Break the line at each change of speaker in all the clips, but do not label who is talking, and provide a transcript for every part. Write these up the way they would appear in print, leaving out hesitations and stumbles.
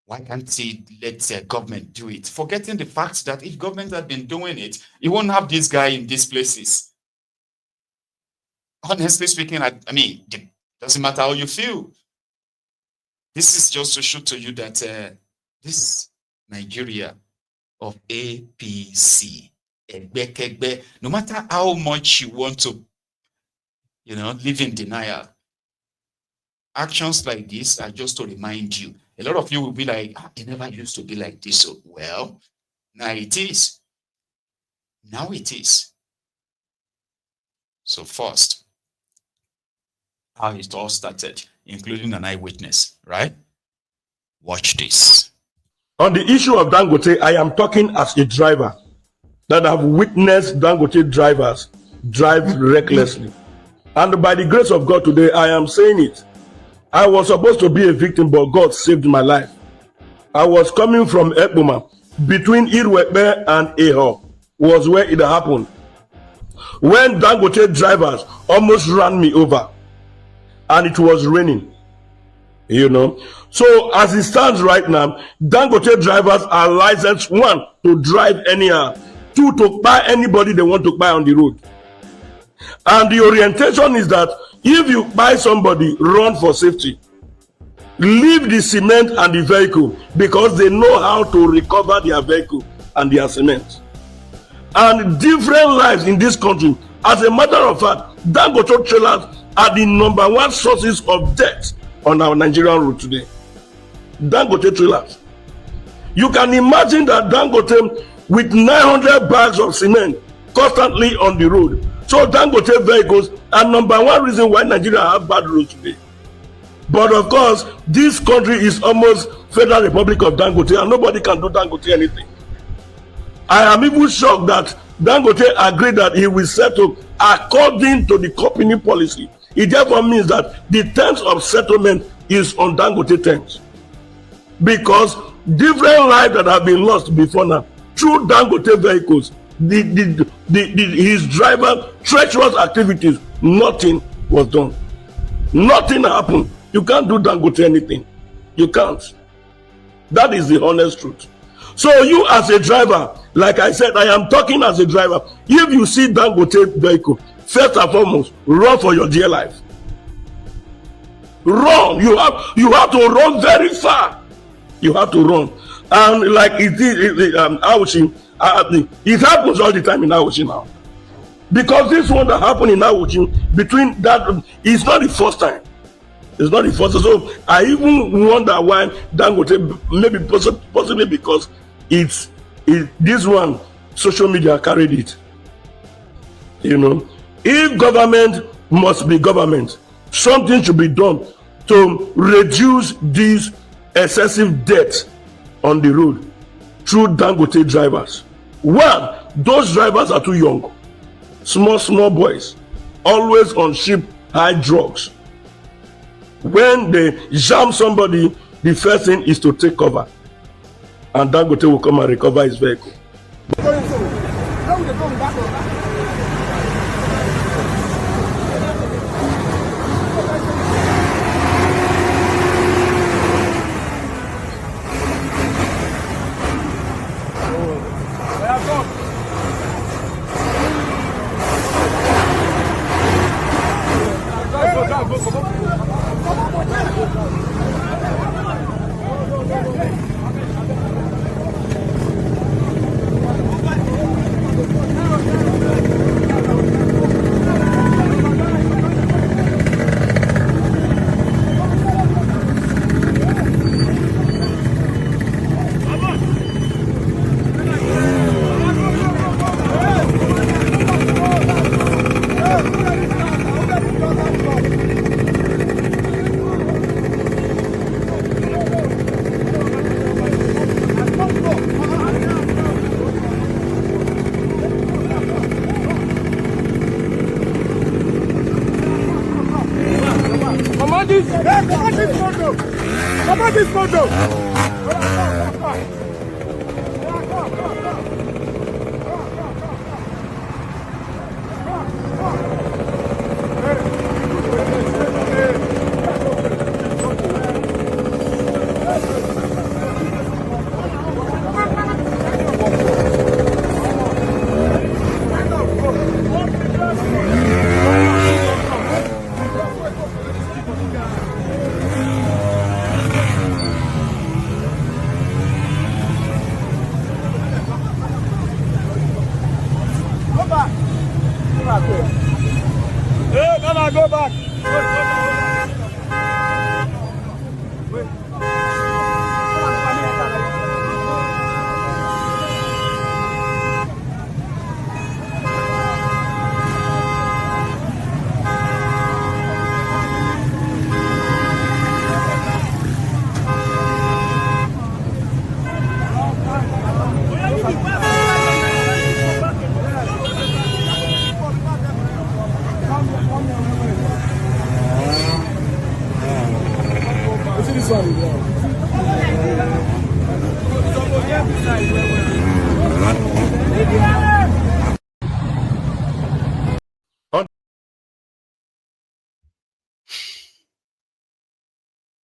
Why can't he let government do it? Forgetting the fact that if government had been doing it, you won't have this guy in these places. Honestly speaking, I mean, it doesn't matter how you feel. This is just to show to you that this Nigeria of APC, no matter how much you want to, live in denial, actions like this are just to remind you. A lot of you will be like, it never used to be like this. So, well, now it is. Now it is. So first, how it all started, including an eyewitness, right? Watch this.
On the issue of Dangote, I am talking as a driver that have witnessed Dangote drivers drive recklessly. And by the grace of God today, I am saying it. I was supposed to be a victim, but God saved my life. I was coming from Ekpoma. Between Irwepe and Eho was where it happened. When Dangote drivers almost ran me over. And it was raining. So as it stands right now, Dangote drivers are licensed, 1, to drive anyhow, 2, to buy anybody they want to buy on the road. And the orientation is that if you buy somebody, run for safety. Leave the cement and the vehicle, because they know how to recover their vehicle and their cement. And different lives in this country. As a matter of fact, Dangote trailers are the #1 sources of death on our Nigerian road today. Dangote trailers. You can imagine that Dangote with 900 bags of cement constantly on the road. So Dangote vehicles are #1 reason why Nigeria have bad roads today. But of course, this country is almost Federal Republic of Dangote, and nobody can do Dangote anything. I am even shocked that Dangote agreed that he will settle according to the company policy. It therefore means that the terms of settlement is on Dangote terms. Because different lives that have been lost before now through Dangote vehicles, his driver treacherous activities, nothing was done. Nothing happened. You can't do Dangote anything. You can't. That is the honest truth. So you as a driver, like I said, I am talking as a driver. If you see Dangote vehicle, first and foremost, run for your dear life. Run. You have to run very far. You have to run. And like it happens all the time in Awuchi now. Because this one that happened in Awuchi, between that, it's not the first time. It's not the first time. So I even wonder why Dangote, maybe possibly because it's this one, social media carried it. If government must be government, something should be done to reduce this excessive debt on the road through Dangote drivers. 1, those drivers are too young. Small boys, always on cheap, high drugs. When they jam somebody, the first thing is to take cover. And Dangote will come and recover his vehicle.
Come on, this photo.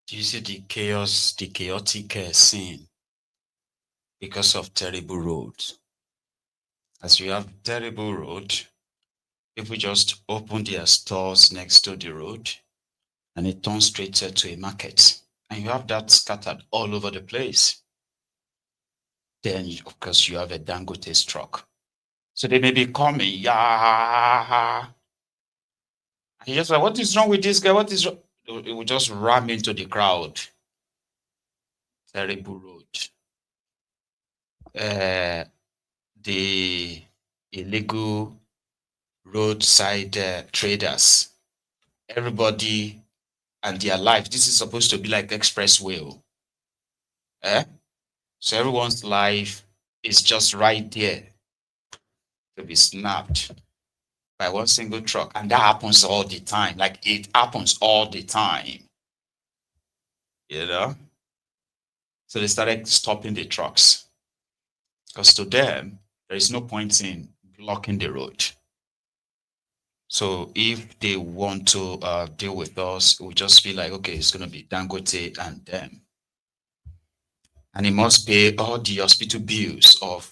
Do you see the chaos, the chaotic scene because of terrible roads? As you have terrible road, people just open their stores next to the road and it turns straight to a market. And you have that scattered all over the place. Then, of course, you have a Dangote truck. So they may be coming, yeah. And you're just like, what is wrong with this guy? What is wrong? It will just ram into the crowd. Terrible road. The illegal roadside traders, everybody and their life. This is supposed to be like expressway. So everyone's life is just right there to be snapped by one single truck. And that happens all the time. Like it happens all the time. You know? So they started stopping the trucks. Because to them, there is no point in blocking the road. So if they want to deal with us, it will just be like, okay, it's going to be Dangote and them. And he must pay all the hospital bills of.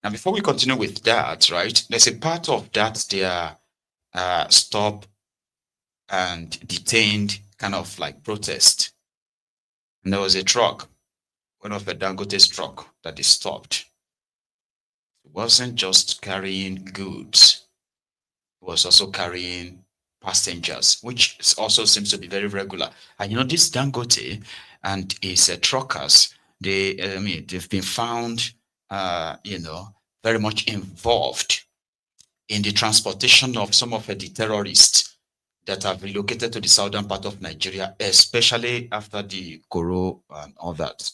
Now, before we continue with that, right, there's a part of that they are stopped and detained kind of like protest. And there was a truck, one of the Dangote's truck that they stopped. It wasn't just carrying goods. It was also carrying passengers, which also seems to be very regular. And you know, this Dangote and his truckers, they've been found, very much involved in the transportation of some of the terrorists that have relocated to the southern part of Nigeria, especially after the Koro and all that.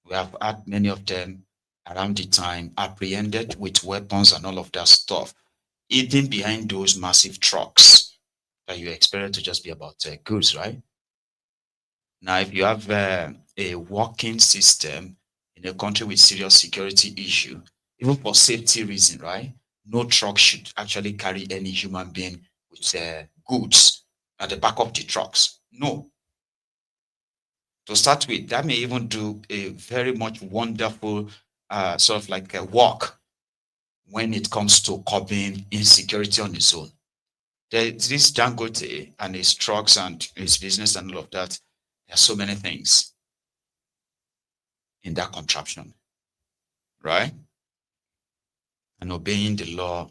We have had many of them around the time apprehended with weapons and all of that stuff, hidden behind those massive trucks that you expect to just be about goods, right? Now, if you have a working system in a country with serious security issue, even for safety reason, right? No truck should actually carry any human being with goods at the back of the trucks. No. To start with, that may even do a very much wonderful sort of like a work when it comes to curbing insecurity on its own. This Dangote and his trucks and his business and all of that, there are so many things in that contraption, right? And obeying the law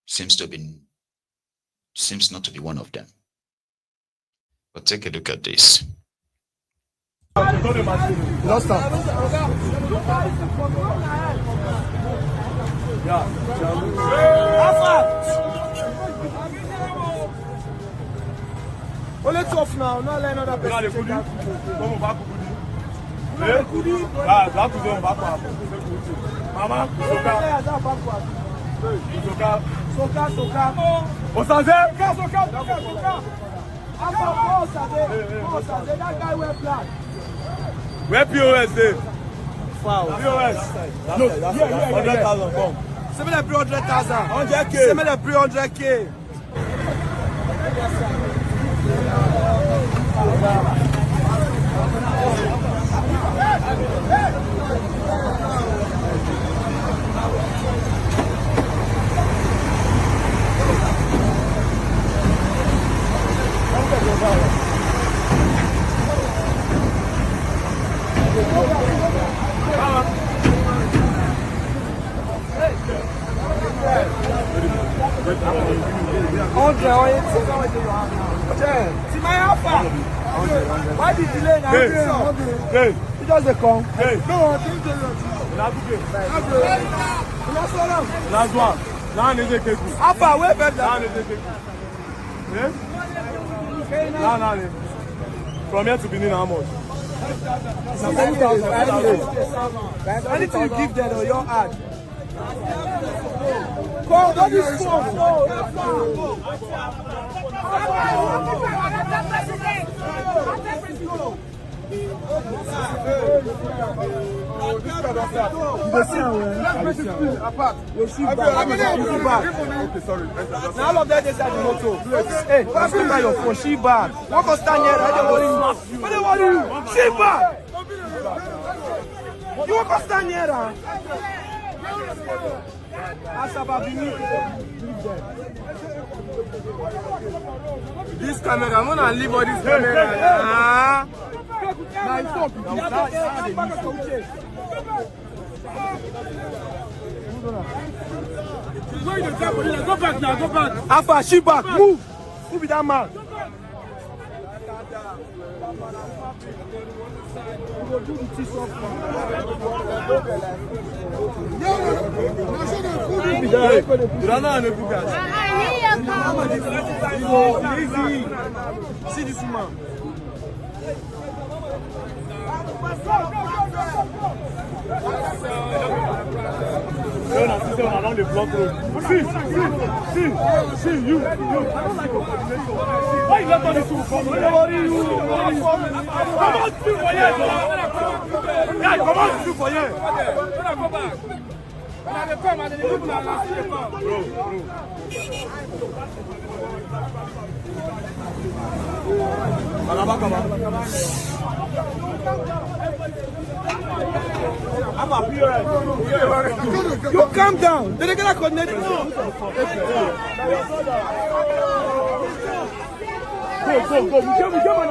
seems not to be one of them. But take a look at this.
Lost her. Only tough now, not letting other person take that. Mama, that guy wear black.
Where POS is?
Foul.
POS.
No,
100,000 come.
Send me the 300,000.
100K.
Send me the 300K. See my alpha. Why did you delay now?
Hey.
He doesn't come.
Hey.
No, I think
Last one. Now is a cake.
Alpha, where better?
Now is a cake. Now. From here to Benin, how much?
Anything you give them or your ad. Come, that is phone. Now all of them inside the motor. Hey, pass me by your phone. She back. What can stand here? I don't worry you. I don't worry you. She back. You want to stand here? This camera, I'm gonna leave all this camera. Go back now, go back. Alpha, she back, move. Who be that man? See this man. Along the block road. See, you. I don't like your coordination. Why you let all these people come? Come on, speak for here. Yeah, come on, speak for here. Go back. When they come, and they people are see them come. Bro. You calm down. They're gonna connect. Go. Michelle.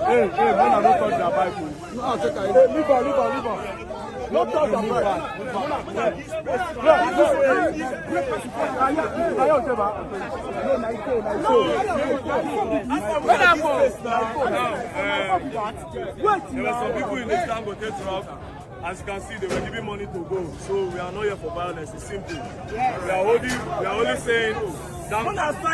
Hey, man, I don't touch that Bible. Leave her. Don't touch that There were some people in the Dangote truck. As you can see, they were giving money to go. So we are not here for violence. It's simple. We are only saying. We are only saying. We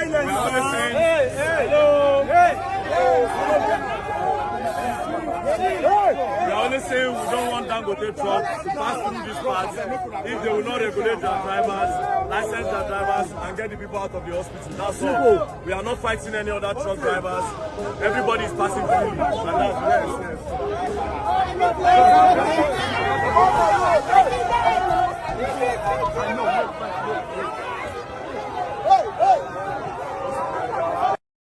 are only saying we don't want Dangote trucks to pass through this part. If they will not regulate their drivers, license their drivers, and get the people out of the hospital. That's all. We are not fighting any other truck drivers. Everybody is passing through.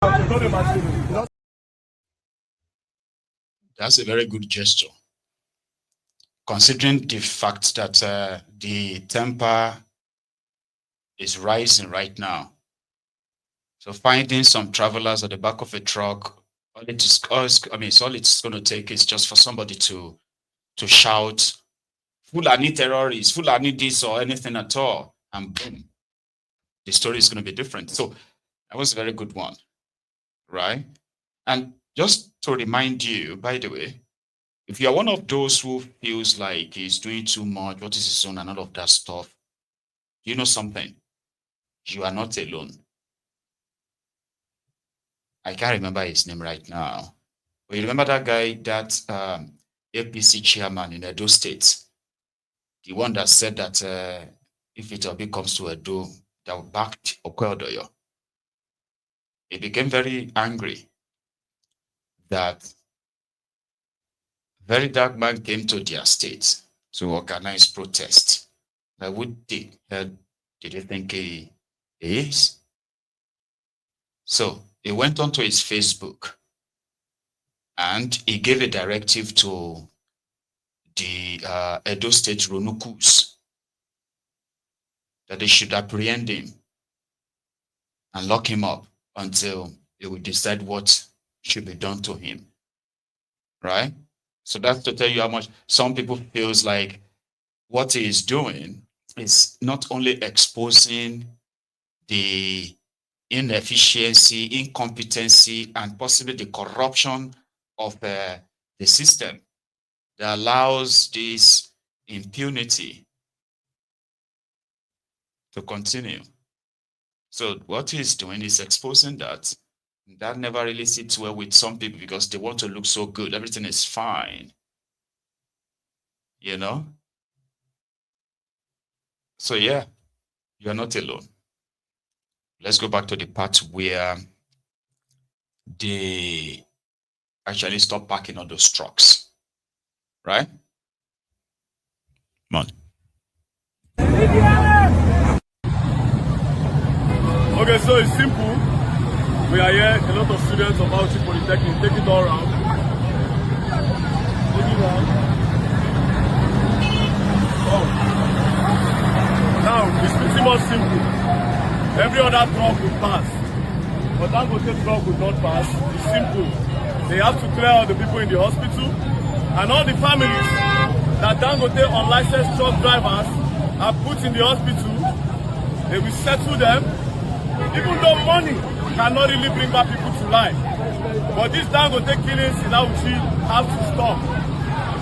And that's
That's a very good gesture, considering the fact that the temper is rising right now. So finding some travelers at the back of a truck, all it's going to take is just for somebody to shout, Fulani terrorists, Fulani this or anything at all, and boom, the story is going to be different. So that was a very good one, right? And just to remind you, by the way, if you are one of those who feels like he's doing too much, what is his own and all of that stuff, you know something? You are not alone. I can't remember his name right now. But you remember that guy, that APC chairman in Edo State? The one that said that if it comes to Edo, that will back Okoyodoyo. He became very angry that VeryDarkMan came to their state to organize protest. Like, what the hell did you think he is? So he went onto his Facebook and he gave a directive to the Edo State Ronukus that they should apprehend him and lock him up until they will decide what should be done to him, right? So that's to tell you how much some people feels like what he is doing is not only exposing the inefficiency, incompetency, and possibly the corruption of the system that allows this impunity to continue. So what he's doing is exposing that. That never really sits well with some people because they want to look so good. Everything is fine. you know. So yeah, you're not alone. Let's go back to the part where they actually stop parking on those trucks, right? Come on.
Okay, so it's simple. We are here, a lot of students of Bauchi Polytechnic. Take it all around. Take it around. Oh. Now, it's pretty much simple. Every other truck will pass, but Dangote truck will not pass. It's simple. They have to clear all the people in the hospital and all the families that Dangote unlicensed truck drivers have put in the hospital. They will settle them, even though money cannot really bring back people to life. But this Dangote killings in Auchi have to stop.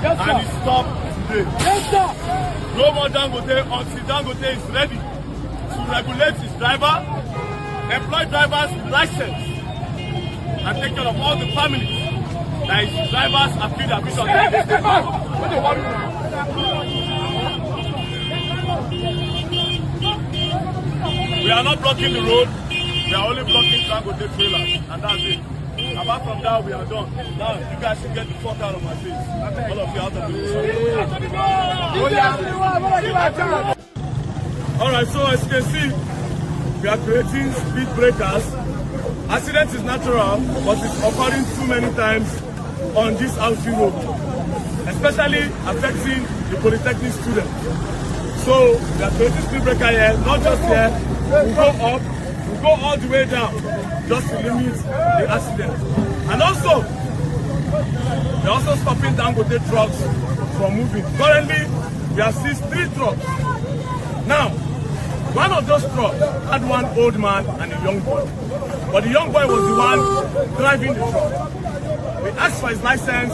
Yes, and it stopped today. Yes, sir. No more Dangote until Dangote is ready to regulate his driver, employ drivers with license, and take care of all the families that his drivers have been a vision. We are not blocking the road. We are only blocking Dangote trailers, and that's it. Apart from that, we are done. Now, you guys should get the fuck out of my face. All of you out of the way. Alright, so as you can see, we are creating speed breakers. Accident is natural, but it's occurring too many times on this Auchi road, especially affecting the Polytechnic students. So, we are creating speed breaker here, not just here. We go up, we go all the way down, just to limit the accident. And also, we're also stopping Dangote trucks from moving. Currently, we have seized 3 trucks. Now, one of those trucks had one old man and a young boy. But the young boy was the one driving the truck. We asked for his license.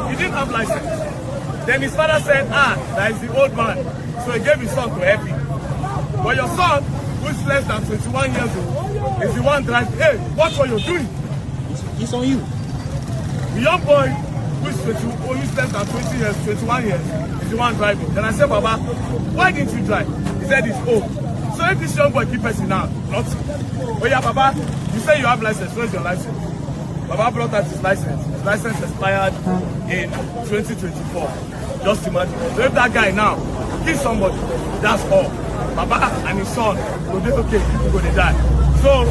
He didn't have license. Then his father said, that is the old man. So he gave his son to help him. But your son, who is less than 21 years old, is the one driving. Hey, watch what you're doing.
It's on you.
The young boy, who is less than 20 years, 21 years, is the one driving. Then I said, Baba, why didn't you drive? He said it's old. So if this young boy keeps pressing now, nothing. Oh yeah, Baba, you say you have license. Where's your license? Baba brought out his license. His license expired in 2024. Just imagine. So if that guy now kills somebody, that's all. Baba and his son go dey okay, people go dey die. So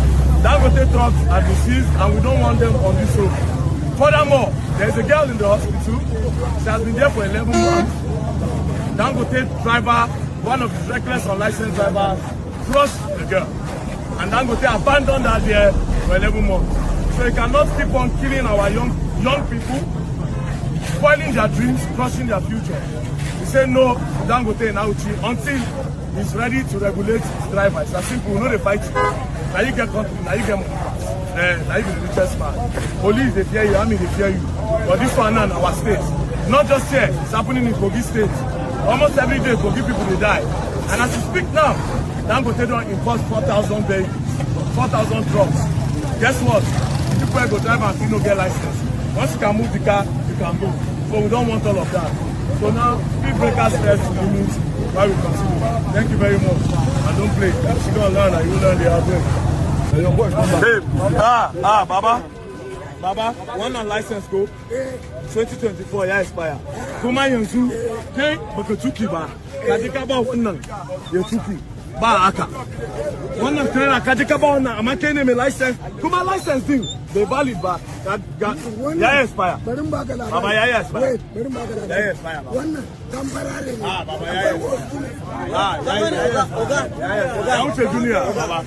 Dangote trucks have been seized and we don't want them on this road. Furthermore, there's a girl in the hospital. She has been there for 11 months. Dangote driver, one of his reckless unlicensed drivers, crushed the girl. And Dangote abandoned her there for 11 months. So he cannot keep on killing our young people, spoiling their dreams, crushing their future. We say no to Dangote in Auchi until he's ready to regulate his drivers. It's as simple, we know they fight you. Now you get country, now you get money. Now you be the richest man. Police, they fear you, army, they fear you. But this one now in our state, not just here, it's happening in Kogi State. Almost every day, Kogi people, they die. And as we speak now, Dangote don't import 4,000 vehicles, 4,000 trucks. Guess what? People go drive and no get license. Once you can move the car, you can go. So we don't want all of that. So now, speed breakers first limit while we continue. Thank you very much. And don't play. If you don't learn, and you learn the hard way. Baba, one license go 2024 ya expire. Kuma yanzu kai baka tuki ba. Ka je ka ba wannan ya tuki ba haka. Wannan trailer ka je ka ba wannan amma kai ne mai license. Kuma license din bai valid ba. Ya expire. Baba ya expire. Ya expire. Wannan temporary ne. Baba ya expire. Ya wuce duniya baba.